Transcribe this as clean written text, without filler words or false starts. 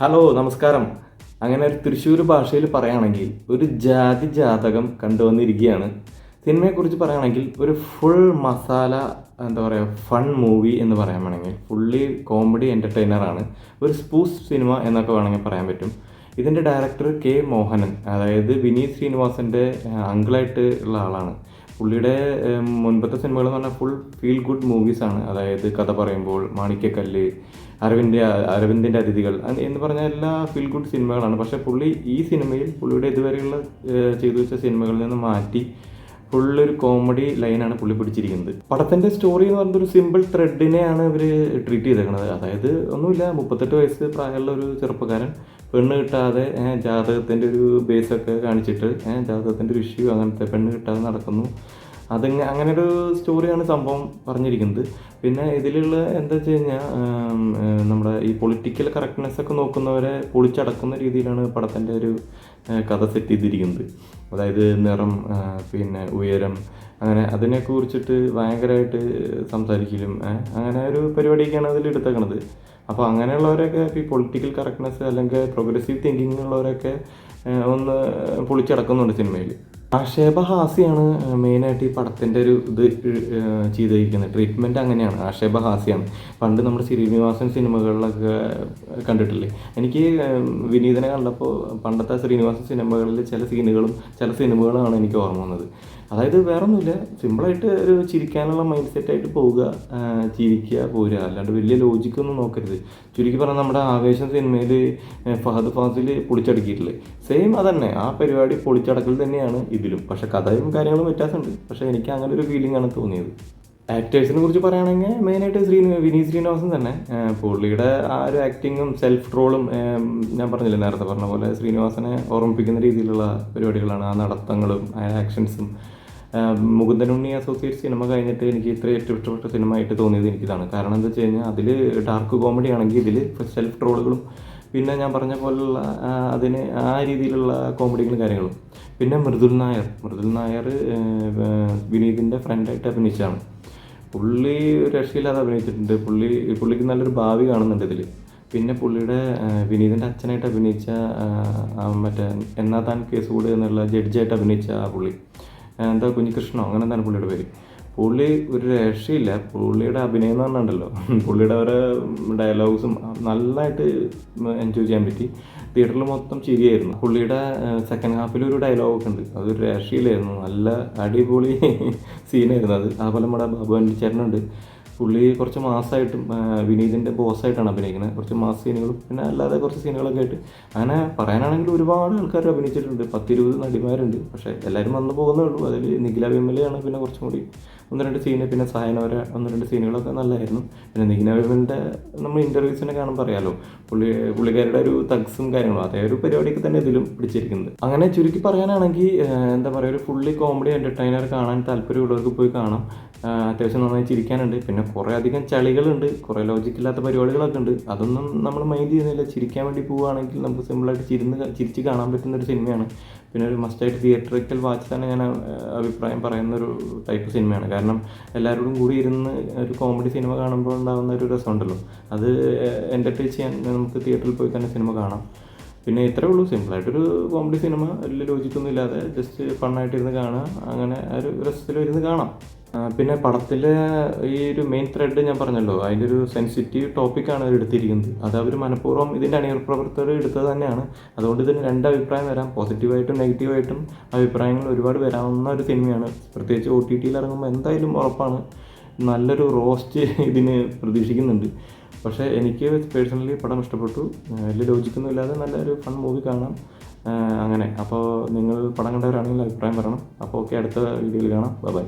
Hello നമസ്കാരം. അങ്ങനെ ഒരു തൃശ്ശൂർ ഭാഷയിൽ പറയുകയാണെങ്കിൽ ഒരു ജാതി ജാതകം കണ്ടുവന്നിരിക്കുകയാണ്. സിനിമയെക്കുറിച്ച് പറയുകയാണെങ്കിൽ ഒരു ഫുൾ മസാല എന്താ പറയുക ഫൺ മൂവി എന്ന് പറയാൻ വേണമെങ്കിൽ ഫുള്ളി കോമഡി എൻ്റർടൈനറാണ്. ഒരു സ്പൂഫ് സിനിമ എന്നൊക്കെ വേണമെങ്കിൽ പറയാൻ പറ്റും. ഇതിൻ്റെ ഡയറക്ടർ കെ മോഹനൻ, അതായത് വിനീത് ശ്രീനിവാസൻ്റെ അങ്കിളായിട്ട് ഉള്ള ആളാണ്. പുള്ളിയുടെ മുൻപത്തെ സിനിമകൾ എന്ന് പറഞ്ഞാൽ ഫുൾ ഫീൽ ഗുഡ് മൂവീസാണ്. അതായത് കഥ പറയുമ്പോൾ, മാണിക്യക്കല്ല്, അരവിന്ദിൻ്റെ അതിഥികൾ എന്ന് പറഞ്ഞ എല്ലാ ഫീൽ ഗുഡ് സിനിമകളാണ്. പക്ഷേ പുള്ളി ഈ സിനിമയിൽ പുള്ളിയുടെ ഇതുവരെയുള്ള ചെയ്തു വെച്ച സിനിമകളിൽ നിന്ന് മാറ്റി ഫുള്ളൊരു കോമഡി ലൈനാണ് പുള്ളി പിടിച്ചിരിക്കുന്നത്. പടത്തിൻ്റെ സ്റ്റോറി എന്ന് പറയുന്നത് ഒരു സിമ്പിൾ ത്രെഡിനെയാണ് ഇവർ ട്രീറ്റ് ചെയ്തേക്കുന്നത്. അതായത് ഒന്നുമില്ല, 38 വയസ്സ് പ്രായമുള്ള ഒരു ചെറുപ്പക്കാരൻ പെണ്ണ് കിട്ടാതെ ജാതകത്തിൻ്റെ ഒരു ബേസൊക്കെ കാണിച്ചിട്ട് ജാതകത്തിൻ്റെ ഒരു ഇഷ്യൂ അങ്ങനത്തെ പെണ്ണ് കിട്ടാതെ നടക്കുന്നു. അങ്ങനെ ഒരു സ്റ്റോറിയാണ് സംഭവം പറഞ്ഞിരിക്കുന്നത്. പിന്നെ ഇതിലുള്ള എന്താ വെച്ച് കഴിഞ്ഞാൽ നമ്മുടെ ഈ പൊളിറ്റിക്കൽ കറക്റ്റ്നെസ് ഒക്കെ നോക്കുന്നവരെ പൊളിച്ചടക്കുന്ന രീതിയിലാണ് പടത്തിൻ്റെ ഒരു കഥ സെറ്റ് ചെയ്തിരിക്കുന്നത്. അതായത് നിറം, പിന്നെ ഉയരം, അങ്ങനെ അതിനെയൊക്കെ കുറിച്ചിട്ട് ഭയങ്കരമായിട്ട് സംസാരിക്കലും അങ്ങനെ ഒരു പരിപാടിയൊക്കെയാണ് അതിൽ എടുത്തേക്കണത്. അപ്പോൾ അങ്ങനെയുള്ളവരൊക്കെ ഈ പൊളിറ്റിക്കൽ കറക്റ്റ്നെസ് അല്ലെങ്കിൽ പ്രോഗ്രസീവ് തിങ്കിങ് ഉള്ളവരൊക്കെ ഒന്ന് പൊളിച്ചടക്കുന്നുണ്ട് സിനിമയിൽ. ആക്ഷേപഹാസ്യമാണ് മെയിനായിട്ട് ഈ പടത്തിൻ്റെ ഒരു ഇത് ചെയ്തിരിക്കുന്നത്. ട്രീറ്റ്മെൻറ്റ് അങ്ങനെയാണ്, ആക്ഷേപഹാസ്യമാണ്. പണ്ട് നമ്മുടെ ശ്രീനിവാസൻ സിനിമകളിലൊക്കെ കണ്ടിട്ടില്ലേ? എനിക്ക് വിനീതനെ കണ്ടപ്പോൾ പണ്ടത്തെ ശ്രീനിവാസൻ സിനിമകളിൽ ചില സിനിമകളാണ് എനിക്ക് ഓർമ്മ വന്നത്. അതായത് വേറെ ഒന്നുമില്ല, സിമ്പിളായിട്ട് ഒരു ചിരിക്കാനുള്ള മൈൻഡ് സെറ്റായിട്ട് പോവുക, ചിരിക്കുക, പോരുക, അല്ലാണ്ട് വലിയ ലോജിക്കൊന്നും നോക്കരുത്. ചുരുക്കി പറഞ്ഞാൽ നമ്മുടെ ആവേശം സിനിമയിൽ ഫഹദ് ഫാസിൽ പൊളിച്ചടക്കിയിട്ടില്ലേ, സെയിം അതന്നെ, ആ പരിപാടി പൊളിച്ചടക്കൽ തന്നെയാണ് ഇതിലും. പക്ഷേ കഥയും കാര്യങ്ങളും വ്യത്യാസമുണ്ട്. പക്ഷേ എനിക്ക് അങ്ങനെ ഒരു ഫീലിംഗ് ആണ് തോന്നിയത്. ആക്ടേഴ്സിനെ കുറിച്ച് പറയുകയാണെങ്കിൽ മെയിനായിട്ട് വിനീത് ശ്രീനിവാസൻ തന്നെ. പുള്ളിയുടെ ആ ഒരു ആക്ടിങ്ങും സെൽഫ് ട്രോളും ഞാൻ പറഞ്ഞില്ലേ നേരത്തെ പറഞ്ഞ പോലെ ശ്രീനിവാസനെ ഓർമ്മിപ്പിക്കുന്ന രീതിയിലുള്ള പരിപാടികളാണ്. ആ നടത്തങ്ങളും ആ ആക്ഷൻസും. മുകുന്ദനുണ്ണി അസോസിയേറ്റ് സിനിമ കഴിഞ്ഞിട്ട് എനിക്ക് ഇത്രയും ഏറ്റവും ഇഷ്ടപ്പെട്ട സിനിമ ആയിട്ട് തോന്നിയത് എനിക്കിതാണ്. കാരണം എന്താ വെച്ച് കഴിഞ്ഞാൽ അതിൽ ഡാർക്ക് കോമഡി ആണെങ്കിൽ ഇതിൽ സെൽഫ് ട്രോളുകളും പിന്നെ ഞാൻ പറഞ്ഞ പോലുള്ള അതിന് ആ രീതിയിലുള്ള കോമഡികളും കാര്യങ്ങളും. പിന്നെ മൃദുൽ നായർ വിനീതിൻ്റെ ഫ്രണ്ടായിട്ട് അഭിനയിച്ചതാണ്. പുള്ളി ഒരു രക്ഷയില്ലാതെ അഭിനയിച്ചിട്ടുണ്ട്. പുള്ളിക്ക് നല്ലൊരു ഭാവി കാണുന്നുണ്ട് ഇതിൽ. പിന്നെ പുള്ളിയുടെ വിനീതിൻ്റെ അച്ഛനായിട്ട് അഭിനയിച്ച മറ്റേ എന്നാ താൻ കേസ് കൂടെ എന്നുള്ള ജഡ്ജായിട്ട് അഭിനയിച്ച പുള്ളി എന്താ കുഞ്ഞികൃഷ്ണനോ അങ്ങനെ എന്താണ് പുള്ളിയുടെ പേര്. പുള്ളി ഒരു രക്ഷയില്ല. പുള്ളിയുടെ അഭിനയം എന്ന് പറഞ്ഞിട്ടുണ്ടല്ലോ, പുള്ളിയുടെ ഓരോ ഡയലോഗ്സും നല്ലതായിട്ട് എൻജോയ് ചെയ്യാൻ പറ്റി. തിയേറ്ററിൽ മൊത്തം ചിരിയായിരുന്നു. പുള്ളിയുടെ സെക്കൻഡ് ഹാഫിൽ ഒരു ഡയലോഗൊക്കെ ഉണ്ട്, അതൊരു രക്ഷയിലായിരുന്നു. നല്ല അടിപൊളി സീനായിരുന്നു അത്. അതുപോലെ നമ്മുടെ ബാബു ചേട്ടനുണ്ട്. പുള്ളി കുറച്ച് മാസമായിട്ടും വിനീതിൻ്റെ ബോസായിട്ടാണ് അഭിനയിക്കുന്നത്. കുറച്ച് മാസ സീനുകളും പിന്നെ അല്ലാതെ കുറച്ച് സീനുകളൊക്കെ ആയിട്ട് അങ്ങനെ പറയാനാണെങ്കിൽ ഒരുപാട് ആൾക്കാർ അഭിനയിച്ചിട്ടുണ്ട്. 10-20 നടിമാരുണ്ട്. പക്ഷേ എല്ലാവരും വന്നു പോകുന്നേ ഉള്ളൂ. അതിൽ നിഖില വിമലയാണ് പിന്നെ കുറച്ചും കൂടി 1-2 സീന്, പിന്നെ സായനവര 1-2 സീനുകളൊക്കെ നല്ലതായിരുന്നു. പിന്നെ നിഖില വിമലിൻ്റെ നമ്മൾ ഇൻ്റർവ്യൂസിനെ കാണുമ്പോൾ അറിയാമല്ലോ, പുള്ളിക്കാരുടെ ഒരു തഗ്സും കാര്യങ്ങളും അതേ ഒരു പരിപാടിയൊക്കെ തന്നെ ഇതിലും പിടിച്ചിരിക്കുന്നത്. അങ്ങനെ ചുരുക്കി പറയാനാണെങ്കിൽ എന്താ പറയുക, ഒരു ഫുള്ളി കോമഡി എൻ്റർടൈനർ കാണാൻ താല്പര്യമുള്ളവർക്ക് പോയി കാണാം. അത്യാവശ്യം നന്നായി ചിരിക്കാനുണ്ട്. പിന്നെ കുറേ അധികം ചളികളുണ്ട്, കുറേ ലോജിക്കില്ലാത്ത പരിപാടികളൊക്കെ ഉണ്ട്. അതൊന്നും നമ്മൾ മൈൻഡ് ചെയ്യുന്നില്ല. ചിരിക്കാൻ വേണ്ടി പോവുകയാണെങ്കിൽ നമുക്ക് സിമ്പിളായിട്ട് ചിരിച്ച് കാണാൻ പറ്റുന്നൊരു സിനിമയാണ്. പിന്നെ ഒരു മസ്റ്റായിട്ട് തിയേറ്ററിക്കൽ വാച്ച് തന്നെ ഞാൻ അഭിപ്രായം പറയുന്നൊരു ടൈപ്പ് സിനിമയാണ്. കാരണം എല്ലാവരോടും കൂടി ഇരുന്ന് ഒരു കോമഡി സിനിമ കാണുമ്പോൾ ഉണ്ടാകുന്ന ഒരു രസമുണ്ടല്ലോ, അത് എൻ്റർടൈൻ ചെയ്യാൻ നമുക്ക് തിയേറ്ററിൽ പോയി തന്നെ സിനിമ കാണാം. പിന്നെ ഇത്രയേ ഉള്ളൂ, സിമ്പിളായിട്ടൊരു കോമഡി സിനിമ, വലിയ ലോജിക്കൊന്നും ഇല്ലാതെ ജസ്റ്റ് ഫണ്ണായിട്ടിരുന്ന് കാണുക, അങ്ങനെ ഒരു രസത്തിലിരുന്ന് കാണാം. പിന്നെ പടത്തിലെ ഈ ഒരു മെയിൻ ത്രെഡ് ഞാൻ പറഞ്ഞല്ലോ, അതിൻ്റെ ഒരു സെൻസിറ്റീവ് ടോപ്പിക്കാണ് അവർ എടുത്തിരിക്കുന്നത്. അത് അവർ മനഃപൂർവ്വം ഇതിൻ്റെ അണിയറപ്രവർത്തകർ എടുത്തത് തന്നെയാണ്. അതുകൊണ്ട് ഇതിന് 2 അഭിപ്രായം വരാം, പോസിറ്റീവായിട്ടും നെഗറ്റീവായിട്ടും അഭിപ്രായങ്ങൾ ഒരുപാട് വരാവുന്ന ഒരു സിനിമയാണ്. പ്രത്യേകിച്ച് OTT ഇറങ്ങുമ്പോൾ എന്തായാലും ഉറപ്പാണ് നല്ലൊരു റോസ്റ്റ് ഇതിന് പ്രതീക്ഷിക്കുന്നുണ്ട്. പക്ഷേ എനിക്ക് പേഴ്സണലി പടം ഇഷ്ടപ്പെട്ടു. വലിയ ലോജിക്കൊന്നും ഇല്ലാതെ നല്ലൊരു ഫൺ മൂവി കാണാം. അങ്ങനെ അപ്പോൾ നിങ്ങൾ പടം കണ്ടവരാണെങ്കിൽ അഭിപ്രായം പറയണം. അപ്പോൾ ഓക്കെ, അടുത്ത വീഡിയോയിൽ കാണാം. ബൈ.